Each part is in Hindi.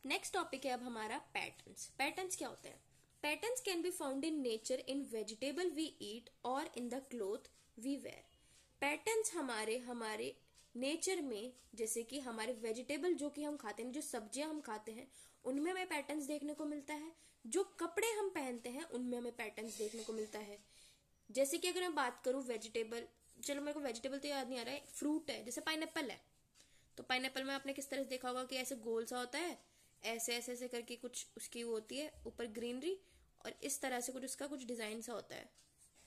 नेक्स्ट टॉपिक है अब हमारा पैटर्न्स। पैटर्न्स क्या होते हैं? Patterns can be found in nature in vegetable we eat और in the cloth we wear. Patterns हमारे नेचर में, जैसे कि हमारे वेजिटेबल जो कि हम खाते हैं, जो सब्जियां हम खाते हैं, उनमें हमें पैटर्न्स देखने को मिलता है। जो कपड़े हम पहनते हैं उनमें हमें पैटर्न्स देखने को मिलता है। जैसे कि अगर मैं बात करूं वेजिटेबल, चलो मेरे को वेजिटेबल तो याद नहीं आ रहा है, फ्रूट है जैसे पाइनएप्पल है, तो पाइनएप्पल में आपने किस तरह से देखा होगा कि ऐसे गोल सा होता है, ऐसे ऐसे ऐसे करके कुछ उसकी वो होती है ऊपर ग्रीनरी, और इस तरह से कुछ उसका कुछ डिजाइन सा होता है।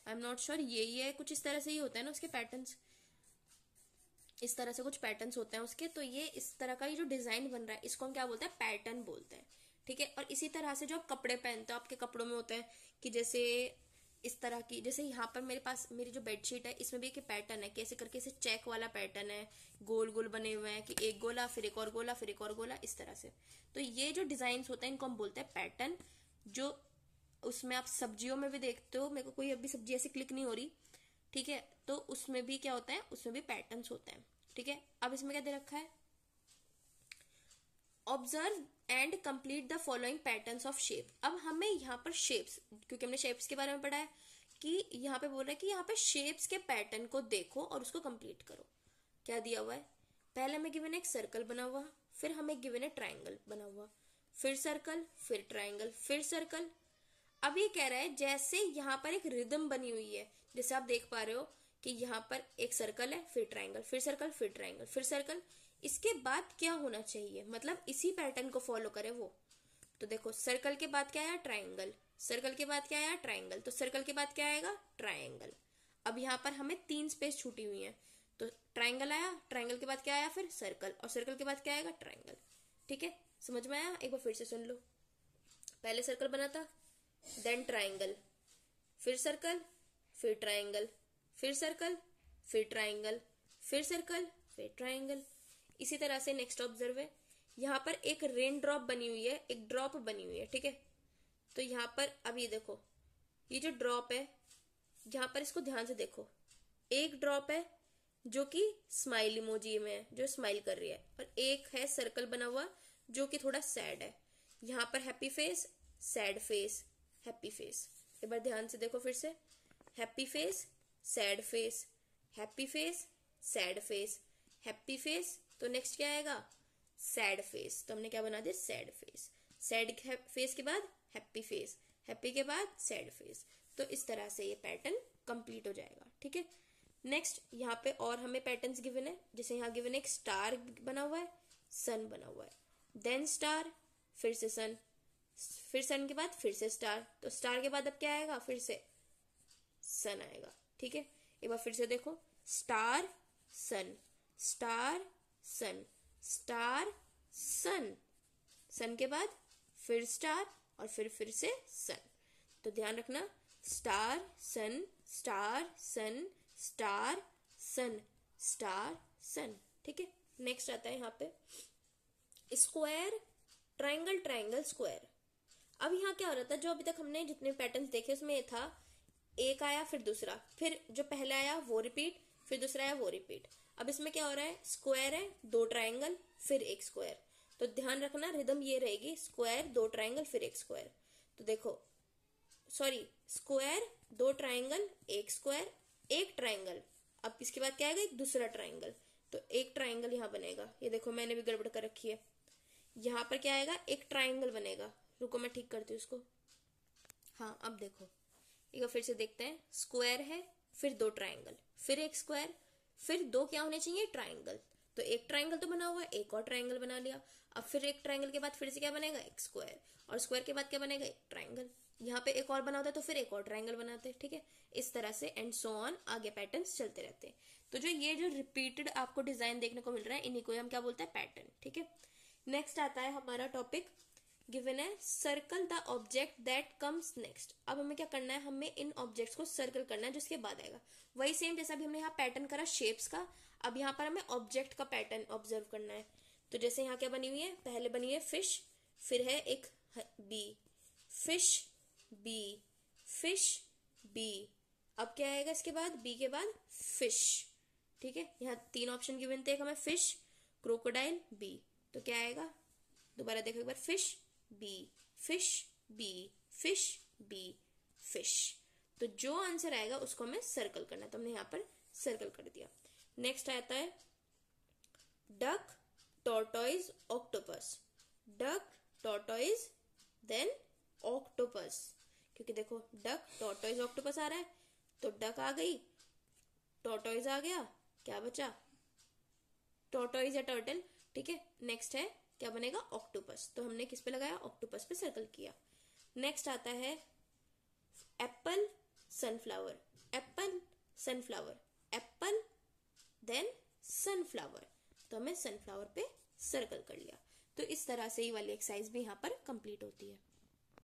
आई एम नॉट श्योर यही है, कुछ इस तरह से ही होता है ना उसके पैटर्न्स, इस तरह से कुछ पैटर्न्स होते हैं उसके। तो ये इस तरह का ये जो डिजाइन बन रहा है इसको हम क्या बोलते हैं? पैटर्न बोलते हैं, ठीक है। और इसी तरह से जो आप कपड़े पहनते हो, आपके कपड़ों में होता है कि जैसे इस तरह की, जैसे यहाँ पर मेरे पास मेरी जो बेडशीट है इसमें भी एक पैटर्न है, कैसे करके इसे चेक वाला पैटर्न है, गोल गोल बने हुए हैं कि एक गोला फिर एक और गोला फिर एक और गोला, इस तरह से। तो ये जो डिजाइन होते हैं इनको हम बोलते हैं पैटर्न। जो उसमें आप सब्जियों में भी देखते हो, मेरे को कोई अभी सब्जी ऐसे क्लिक नहीं हो रही, ठीक है, तो उसमें भी क्या होता है, उसमें भी पैटर्न्स होते हैं, ठीक है। अब इसमें क्या दे रखा है? Observe and complete the following patterns of shape. अब हमें यहाँ पर शेप्स, क्योंकि हमने शेप्स के बारे में पढ़ा है कि यहाँ पे बोल रहा है कि यहाँ पे शेप्स के पैटर्न को देखो और उसको कंप्लीट करो। क्या दिया हुआ है? पहले हमें गिवन एक सर्कल बना हुआ, फिर हमें गिवन है ट्राइंगल बना हुआ, फिर सर्कल, फिर ट्राइंगल, फिर सर्कल। अब ये कह रहा है जैसे यहाँ पर एक रिदम बनी हुई है, जैसे आप देख पा रहे हो कि यहाँ पर एक सर्कल है, फिर ट्राइंगल, फिर सर्कल, फिर ट्राइंगल, फिर सर्कल। इसके बाद क्या होना चाहिए, मतलब इसी पैटर्न को फॉलो करे वो। तो देखो सर्कल के बाद क्या आया? ट्राइंगल। सर्कल के बाद क्या आया? ट्राइंगल। तो सर्कल के बाद क्या आएगा? ट्राइंगल। अब यहाँ पर हमें 3 स्पेस छूटी हुई है, तो ट्राइंगल आया, ट्राइंगल के बाद क्या आया? फिर सर्कल, और सर्कल के बाद क्या आएगा? ट्राइंगल, ठीक है। समझ में आया? एक बार फिर से सुन लो। पहले सर्कल बना था, देन ट्राइंगल, फिर सर्कल, फिर ट्राइंगल, फिर सर्कल, फिर ट्राइंगल, फिर सर्कल, फिर ट्राइंगल। इसी तरह से नेक्स्ट ऑब्जर्व है, यहाँ पर एक रेन ड्रॉप बनी हुई है, एक ड्रॉप बनी हुई है, ठीक है। तो यहाँ पर अब ये देखो, ये जो ड्रॉप है यहाँ पर इसको ध्यान से देखो, एक ड्रॉप है जो कि स्माइल इमोजी में है, जो स्माइल कर रही है, और एक है सर्कल बना हुआ जो कि थोड़ा सैड है। यहाँ पर happy face, sad face, happy face. एक बार ध्यान से देखो फिर से, happy face, sad face, happy face, sad face, happy face. तो नेक्स्ट क्या आएगा? Sad face. तो हमने क्या बना दिया? Sad face. सैड फेस के बाद हैप्पी फेस, हैप्पी के बाद सैड फेस। तो इस तरह से ये पैटर्न कंप्लीट हो जाएगा, ठीक है। नेक्स्ट यहाँ पे और हमें पैटर्न्स गिवन है, जैसे यहाँ गिवन एक स्टार बना हुआ है, सन बना हुआ है, देन स्टार, फिर से सन, फिर सन के बाद फिर से स्टार। तो स्टार के बाद अब क्या आएगा? फिर से सन आएगा, ठीक है। एक बार फिर से देखो, स्टार सन, स्टार सन, स्टार सन, सन के बाद फिर स्टार, और फिर से सन। तो ध्यान रखना, स्टार सन, स्टार सन, स्टार सन, स्टार सन, ठीक है। नेक्स्ट आता है यहाँ पे स्क्वायर, ट्राइंगल, ट्राइंगल, स्क्वायर। अब यहाँ क्या हो रहा था, जो अभी तक हमने जितने पैटर्न्स देखे उसमें ये था, एक आया फिर दूसरा, फिर जो पहला आया वो रिपीट, फिर दूसरा आया वो रिपीट। अब इसमें क्या हो रहा है? स्क्वायर है, 2 ट्राइंगल, फिर एक स्क्वायर। तो ध्यान रखना रिदम ये रहेगी, स्क्वायर, 2 ट्राइंगल, फिर एक स्क्वायर। तो देखो, सॉरी, स्क्वायर, 2 ट्राइंगल, एक स्क्वायर, एक ट्राइंगल। अब इसके बाद क्या आएगा? एक दूसरा ट्राइंगल। तो एक ट्राइंगल यहाँ बनेगा, ये देखो मैंने भी गड़बड़ कर रखी है। यहाँ पर क्या आएगा? एक ट्राइंगल बनेगा। रुको मैं ठीक करती हूँ इसको। हाँ अब देखो, एक बार फिर से देखते हैं, स्क्वायर है, फिर 2 ट्राइंगल, फिर एक स्क्वायर, फिर 2 क्या होने चाहिए? ट्राइंगल। तो एक ट्राइंगल तो बना हुआ है, एक और ट्राइंगल बना लिया। अब फिर एक ट्राइंगल के बाद फिर से क्या बनेगा? एक स्क्वायर, और स्क्वायर के बाद क्या बनेगा? एक ट्राइंगल। यहाँ पे एक और बना होता है तो फिर एक और ट्राइंगल बनाते हैं, ठीक है। इस तरह से एंड सो ऑन आगे पैटर्न्स चलते रहते हैं। तो जो रिपीटेड आपको डिजाइन देखने को मिल रहा है, इन्हीं को हम क्या बोलते हैं? पैटर्न, ठीक है। नेक्स्ट आता है हमारा टॉपिक, गिवन है circle the object that comes next. अब हमें क्या करना है? हमें इन ऑब्जेक्ट्स को सर्कल करना है जिसके बाद आएगा। वही सेम जैसा भी हमने यहाँ पैटर्न करा शेप्स का, अब यहाँ पर हमें ऑब्जेक्ट का पैटर्न ऑब्जर्व करना है। तो जैसे यहाँ क्या बनी हुई है? पहले बनी हुई है फिश, फिर है एक B, fish B, fish B. अब क्या आएगा इसके बाद? बी के बाद फिश, ठीक है। यहाँ 3 ऑप्शन गिवन थे, एक हमें फिश, क्रोकोडाइल, बी। तो क्या आएगा? दोबारा देखो एक बार, fish B, fish B, fish B, fish. तो जो आंसर आएगा उसको हमें सर्कल करना है, तो हमने यहाँ पर सर्कल कर दिया। नेक्स्ट आता है duck, tortoise, octopus. Duck, tortoise, then octopus, क्योंकि देखो डक, टॉर्टोइज, ऑक्टोपस आ रहा है, तो डक आ गई, टॉर्टोइज आ गया, क्या बचा, टॉर्टोइज या टर्टल, ठीक है। नेक्स्ट है क्या बनेगा, ऑक्टोपस, तो हमने किस पे लगाया, ऑक्टोपस पे सर्कल किया। नेक्स्ट आता है apple, sunflower, apple, sunflower, apple, then sunflower, तो हमने सनफ्लावर पे सर्कल कर लिया। तो इस तरह से ये वाली एक्सरसाइज भी यहाँ पर कंप्लीट होती है।